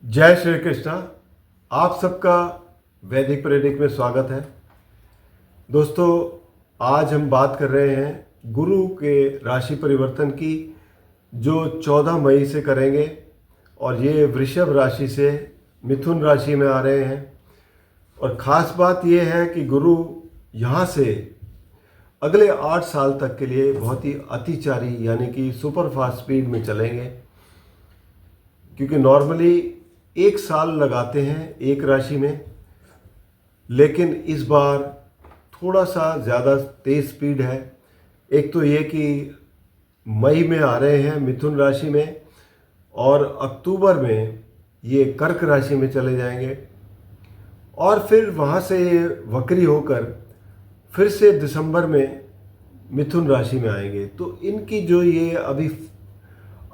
जय श्री कृष्णा। आप सबका वैदिक प्रेडिक में स्वागत है। दोस्तों, आज हम बात कर रहे हैं गुरु के राशि परिवर्तन की, जो 14 मई से करेंगे और ये वृषभ राशि से मिथुन राशि में आ रहे हैं। और ख़ास बात ये है कि गुरु यहाँ से अगले 8 साल तक के लिए बहुत ही अतिचारी यानी कि सुपर फास्ट स्पीड में चलेंगे, क्योंकि नॉर्मली 1 साल लगाते हैं एक राशि में, लेकिन इस बार थोड़ा सा ज़्यादा तेज़ स्पीड है। एक तो ये कि मई में आ रहे हैं मिथुन राशि में और अक्टूबर में ये कर्क राशि में चले जाएंगे और फिर वहाँ से वक्री होकर फिर से दिसंबर में मिथुन राशि में आएंगे। तो इनकी जो ये अभी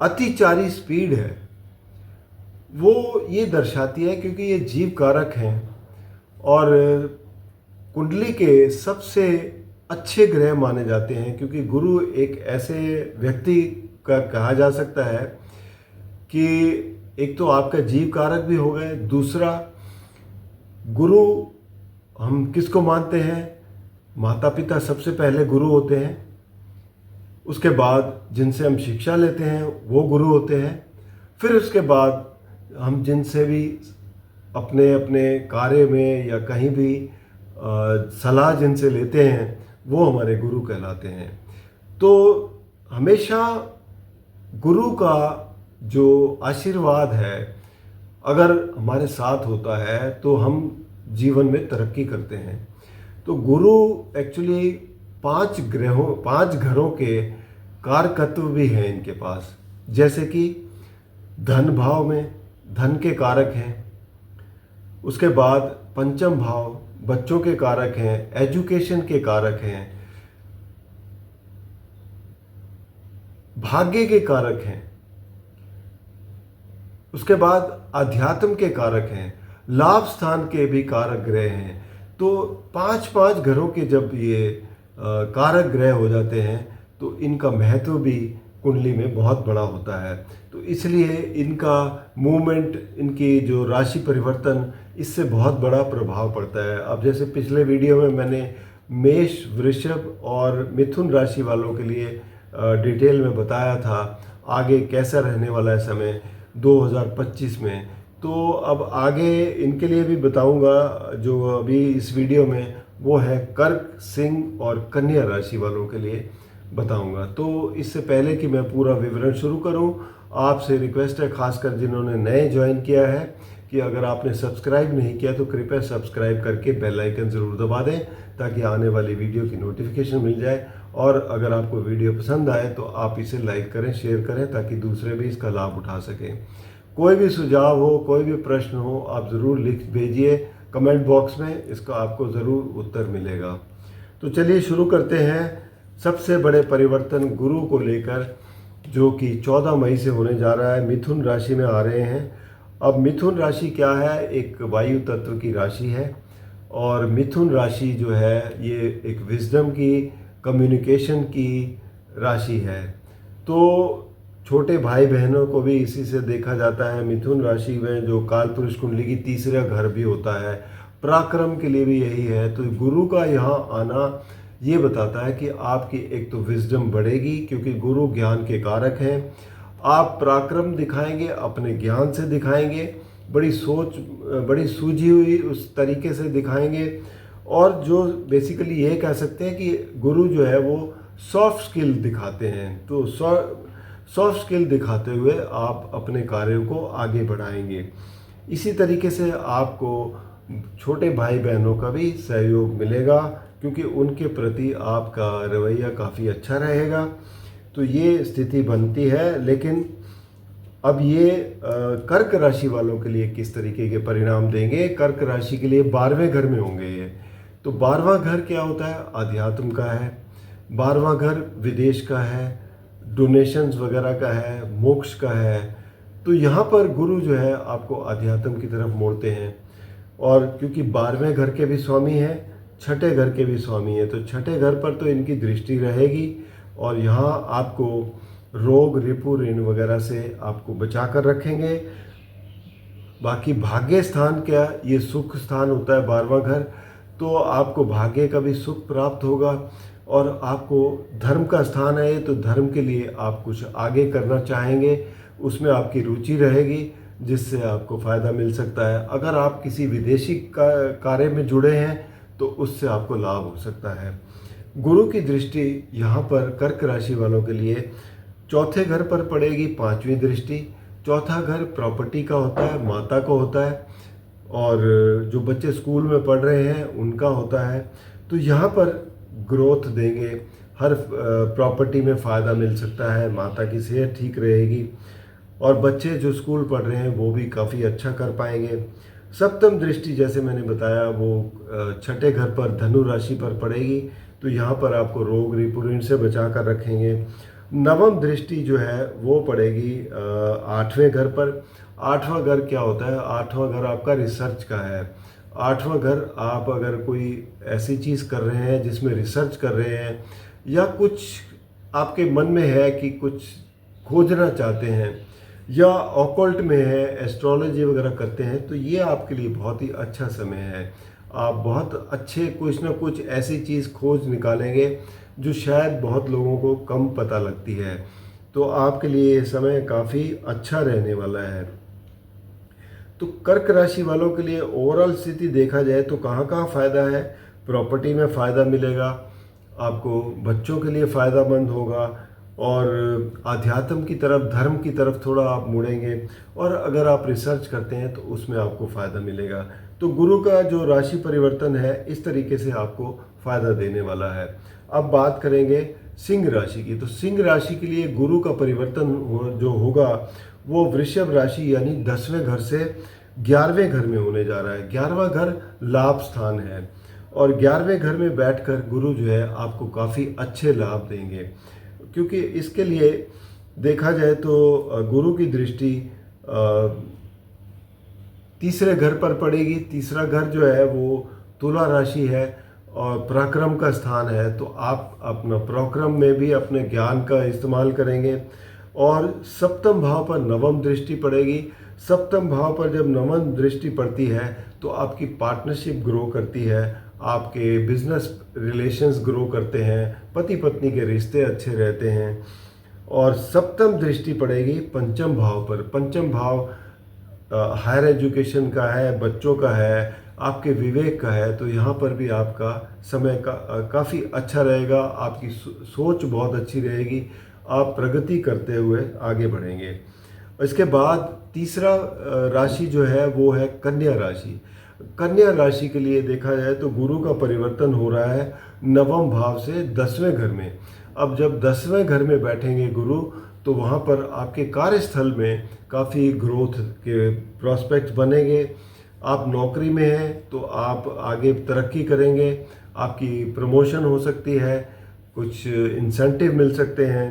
अतिचारी स्पीड है वो ये दर्शाती है, क्योंकि ये जीव कारक हैं और कुंडली के सबसे अच्छे ग्रह माने जाते हैं, क्योंकि गुरु एक ऐसे व्यक्ति का कहा जा सकता है कि एक तो आपका जीव कारक भी हो गए, दूसरा गुरु हम किसको मानते हैं, माता पिता सबसे पहले गुरु होते हैं, उसके बाद जिनसे हम शिक्षा लेते हैं वो गुरु होते हैं, फिर उसके बाद हम जिनसे भी अपने अपने कार्य में या कहीं भी सलाह जिनसे लेते हैं वो हमारे गुरु कहलाते हैं। तो हमेशा गुरु का जो आशीर्वाद है अगर हमारे साथ होता है तो हम जीवन में तरक्की करते हैं। तो गुरु एक्चुअली 5 घरों के कारकत्व भी हैं इनके पास, जैसे कि धन भाव में धन के कारक हैं, उसके बाद पंचम भाव बच्चों के कारक हैं, एजुकेशन के कारक हैं, भाग्य के कारक हैं, उसके बाद अध्यात्म के कारक हैं, लाभ स्थान के भी कारक ग्रह हैं। तो 5 घरों के जब ये कारक ग्रह हो जाते हैं तो इनका महत्व भी कुंडली में बहुत बड़ा होता है। तो इसलिए इनका मूवमेंट, इनकी जो राशि परिवर्तन, इससे बहुत बड़ा प्रभाव पड़ता है। अब जैसे पिछले वीडियो में मैंने मेष, वृषभ और मिथुन राशि वालों के लिए डिटेल में बताया था आगे कैसा रहने वाला है समय 2025 में। तो अब आगे इनके लिए भी बताऊंगा, जो अभी इस वीडियो में वो है कर्क, सिंह और कन्या राशि वालों के लिए बताऊंगा। तो इससे पहले कि मैं पूरा विवरण शुरू करूं, आपसे रिक्वेस्ट है, खासकर जिन्होंने नए ज्वाइन किया है, कि अगर आपने सब्सक्राइब नहीं किया तो कृपया सब्सक्राइब करके बेल आइकन ज़रूर दबा दें ताकि आने वाली वीडियो की नोटिफिकेशन मिल जाए। और अगर आपको वीडियो पसंद आए तो आप इसे लाइक करें, शेयर करें, ताकि दूसरे भी इसका लाभ उठा सकें। कोई भी सुझाव हो, कोई भी प्रश्न हो, आप ज़रूर लिख भेजिए कमेंट बॉक्स में, इसका आपको ज़रूर उत्तर मिलेगा। तो चलिए शुरू करते हैं सबसे बड़े परिवर्तन गुरु को लेकर, जो कि 14 मई से होने जा रहा है। मिथुन राशि में आ रहे हैं। अब मिथुन राशि क्या है, एक वायु तत्व की राशि है और मिथुन राशि जो है ये एक विजडम की, कम्युनिकेशन की राशि है। तो छोटे भाई बहनों को भी इसी से देखा जाता है। मिथुन राशि में जो कालपुरुष कुंडली की तीसरा घर भी होता है, पराक्रम के लिए भी यही है। तो गुरु का यहाँ आना ये बताता है कि आपकी एक तो विजडम बढ़ेगी, क्योंकि गुरु ज्ञान के कारक हैं। आप पराक्रम दिखाएंगे, अपने ज्ञान से दिखाएंगे, बड़ी सोच, बड़ी सूझी हुई उस तरीके से दिखाएंगे। और जो बेसिकली ये कह सकते हैं कि गुरु जो है वो सॉफ्ट स्किल दिखाते हैं। तो सॉफ्ट स्किल दिखाते हुए आप अपने कार्यों को आगे बढ़ाएंगे। इसी तरीके से आपको छोटे भाई बहनों का भी सहयोग मिलेगा, क्योंकि उनके प्रति आपका रवैया काफ़ी अच्छा रहेगा। तो ये स्थिति बनती है। लेकिन अब ये कर्क राशि वालों के लिए किस तरीके के परिणाम देंगे। कर्क राशि के लिए 12वें घर में होंगे ये। तो 12वां घर क्या होता है, अध्यात्म का है। 12वां घर विदेश का है, डोनेशंस वगैरह का है, मोक्ष का है। तो यहाँ पर गुरु जो है आपको अध्यात्म की तरफ मोड़ते हैं। और क्योंकि 12वें घर के भी स्वामी हैं, छठे घर के भी स्वामी हैं, तो छठे घर पर तो इनकी दृष्टि रहेगी और यहाँ आपको रोग, रिपु, ऋण वगैरह से आपको बचा कर रखेंगे। बाकी भाग्य स्थान क्या, ये सुख स्थान होता है 12वां घर, तो आपको भाग्य का भी सुख प्राप्त होगा। और आपको धर्म का स्थान है, तो धर्म के लिए आप कुछ आगे करना चाहेंगे, उसमें आपकी रुचि रहेगी, जिससे आपको फ़ायदा मिल सकता है। अगर आप किसी विदेशी कार्य में जुड़े हैं तो उससे आपको लाभ हो सकता है। गुरु की दृष्टि यहाँ पर कर्क राशि वालों के लिए चौथे घर पर पड़ेगी, 5वीं दृष्टि। चौथा घर प्रॉपर्टी का होता है, माता का होता है, और जो बच्चे स्कूल में पढ़ रहे हैं उनका होता है। तो यहाँ पर ग्रोथ देंगे, हर प्रॉपर्टी में फ़ायदा मिल सकता है, माता की सेहत ठीक रहेगी, और बच्चे जो स्कूल पढ़ रहे हैं वो भी काफ़ी अच्छा कर पाएंगे। सप्तम दृष्टि जैसे मैंने बताया वो छठे घर पर धनु राशि पर पड़ेगी, तो यहाँ पर आपको रोग ऋण से बचा कर रखेंगे। नवम दृष्टि जो है वो पड़ेगी 8वें घर पर। 8वां घर क्या होता है? 8वां घर आपका रिसर्च का है। 8वां घर, आप अगर कोई ऐसी चीज़ कर रहे हैं जिसमें रिसर्च कर रहे हैं, या कुछ आपके मन में है कि कुछ खोजना चाहते हैं, या ऑकल्ट में है, एस्ट्रोलॉजी वगैरह करते हैं, तो ये आपके लिए बहुत ही अच्छा समय है। आप बहुत अच्छे कुछ ना कुछ ऐसी चीज़ खोज निकालेंगे जो शायद बहुत लोगों को कम पता लगती है। तो आपके लिए ये समय काफ़ी अच्छा रहने वाला है। तो कर्क राशि वालों के लिए ओवरऑल स्थिति देखा जाए तो कहाँ कहाँ फ़ायदा है? प्रॉपर्टी में फ़ायदा मिलेगा, आपको बच्चों के लिए फ़ायदामंद होगा, और आध्यात्म की तरफ, धर्म की तरफ थोड़ा आप मुड़ेंगे, और अगर आप रिसर्च करते हैं तो उसमें आपको फ़ायदा मिलेगा। तो गुरु का जो राशि परिवर्तन है इस तरीके से आपको फ़ायदा देने वाला है। अब बात करेंगे सिंह राशि की। तो सिंह राशि के लिए गुरु का परिवर्तन जो होगा वो वृषभ राशि यानी 10वें घर से 11वें घर में होने जा रहा है। 11वां घर लाभ स्थान है, और 11वें घर में बैठकर गुरु जो है आपको काफ़ी अच्छे लाभ देंगे, क्योंकि इसके लिए देखा जाए तो गुरु की दृष्टि तीसरे घर पर पड़ेगी। तीसरा घर जो है वो तुला राशि है और पराक्रम का स्थान है, तो आप अपना पराक्रम में भी अपने ज्ञान का इस्तेमाल करेंगे। और सप्तम भाव पर नवम दृष्टि पड़ेगी। सप्तम भाव पर जब नवम दृष्टि पड़ती है तो आपकी पार्टनरशिप ग्रो करती है, आपके बिजनेस रिलेशंस ग्रो करते हैं, पति पत्नी के रिश्ते अच्छे रहते हैं। और सप्तम दृष्टि पड़ेगी पंचम भाव पर। पंचम भाव हायर एजुकेशन का है, बच्चों का है, आपके विवेक का है, तो यहाँ पर भी आपका समय काफ़ी अच्छा रहेगा। आपकी सोच बहुत अच्छी रहेगी, आप प्रगति करते हुए आगे बढ़ेंगे। इसके बाद तीसरा राशि जो है वो है कन्या राशि। कन्या राशि के लिए देखा जाए तो गुरु का परिवर्तन हो रहा है नवम भाव से 10वें घर में। अब जब 10वें घर में बैठेंगे गुरु, तो वहाँ पर आपके कार्यस्थल में काफ़ी ग्रोथ के प्रॉस्पेक्ट्स बनेंगे। आप नौकरी में हैं तो आप आगे तरक्की करेंगे, आपकी प्रमोशन हो सकती है, कुछ इंसेंटिव मिल सकते हैं।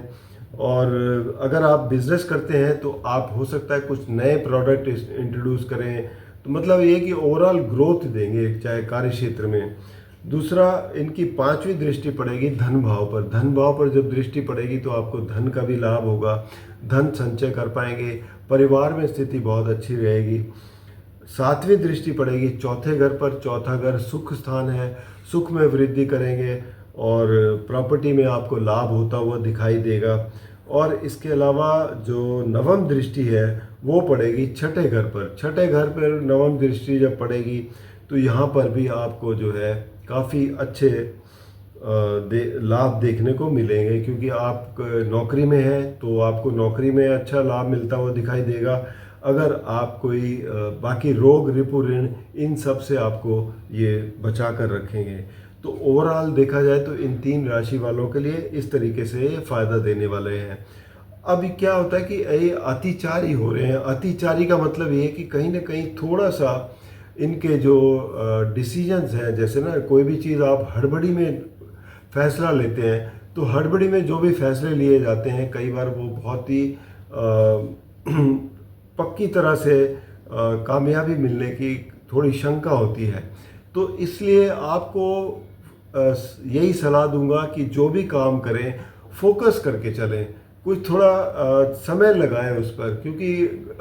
और अगर आप बिज़नेस करते हैं तो आप हो सकता है कुछ नए प्रोडक्ट इंट्रोड्यूस करें, तो मतलब ये कि ओवरऑल ग्रोथ देंगे चाहे कार्य क्षेत्र में। दूसरा, इनकी 5वीं दृष्टि पड़ेगी धन भाव पर। धन भाव पर जब दृष्टि पड़ेगी तो आपको धन का भी लाभ होगा, धन संचय कर पाएंगे, परिवार में स्थिति बहुत अच्छी रहेगी। 7वीं दृष्टि पड़ेगी चौथे घर पर। चौथा घर सुख स्थान है, सुख में वृद्धि करेंगे और प्रॉपर्टी में आपको लाभ होता हुआ दिखाई देगा। और इसके अलावा जो नवम दृष्टि है वो पड़ेगी छठे घर पर। छठे घर पर नवम दृष्टि जब पड़ेगी तो यहाँ पर भी आपको जो है काफ़ी अच्छे लाभ देखने को मिलेंगे, क्योंकि आप नौकरी में हैं तो आपको नौकरी में अच्छा लाभ मिलता हुआ दिखाई देगा। अगर आप कोई बाकी रोग ऋण इन सब से आपको ये बचा कर रखेंगे। तो ओवरऑल देखा जाए तो इन 3 राशि वालों के लिए इस तरीके से ये फ़ायदा देने वाले हैं। अब क्या होता है कि ये अतिचारी हो रहे हैं। अतिचारी का मतलब ये है कि कहीं ना कहीं थोड़ा सा इनके जो डिसीजंस हैं, जैसे ना कोई भी चीज़ आप हड़बड़ी में फैसला लेते हैं, तो हड़बड़ी में जो भी फैसले लिए जाते हैं कई बार वो बहुत ही पक्की तरह से कामयाबी मिलने की थोड़ी शंका होती है। तो इसलिए आपको यही सलाह दूंगा कि जो भी काम करें फोकस करके चलें। कुछ थोड़ा समय लगाएं उस पर, क्योंकि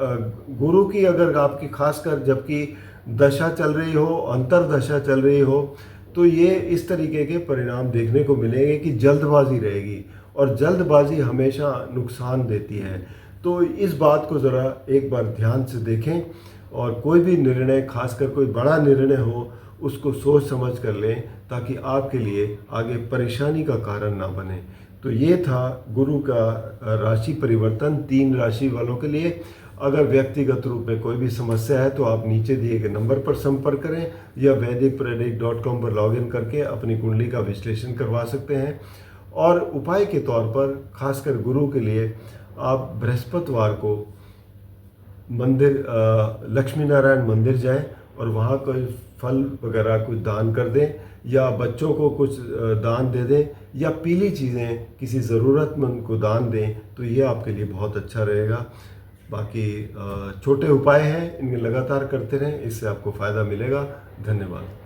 गुरु की अगर आपकी खासकर जबकि दशा चल रही हो, अंतरदशा चल रही हो, तो ये इस तरीके के परिणाम देखने को मिलेंगे कि जल्दबाजी रहेगी, और जल्दबाजी हमेशा नुकसान देती है। तो इस बात को ज़रा एक बार ध्यान से देखें, और कोई भी निर्णय, खासकर कोई बड़ा निर्णय हो, उसको सोच समझ कर लें, ताकि आपके लिए आगे परेशानी का कारण ना बने। तो ये था गुरु का राशि परिवर्तन 3 राशि वालों के लिए। अगर व्यक्तिगत रूप में कोई भी समस्या है तो आप नीचे दिए गए नंबर पर संपर्क करें, या वैदिकप्रेडिक्ट.com पर लॉगिन करके अपनी कुंडली का विश्लेषण करवा सकते हैं। और उपाय के तौर पर खासकर गुरु के लिए आप बृहस्पतिवार को मंदिर, लक्ष्मी नारायण मंदिर जाएं और वहाँ कोई फल वगैरह कुछ दान कर दें, या बच्चों को कुछ दान दे दें, या पीली चीज़ें किसी ज़रूरतमंद को दान दें, तो ये आपके लिए बहुत अच्छा रहेगा। बाकी छोटे उपाय हैं, इन्हें लगातार करते रहें, इससे आपको फ़ायदा मिलेगा। धन्यवाद।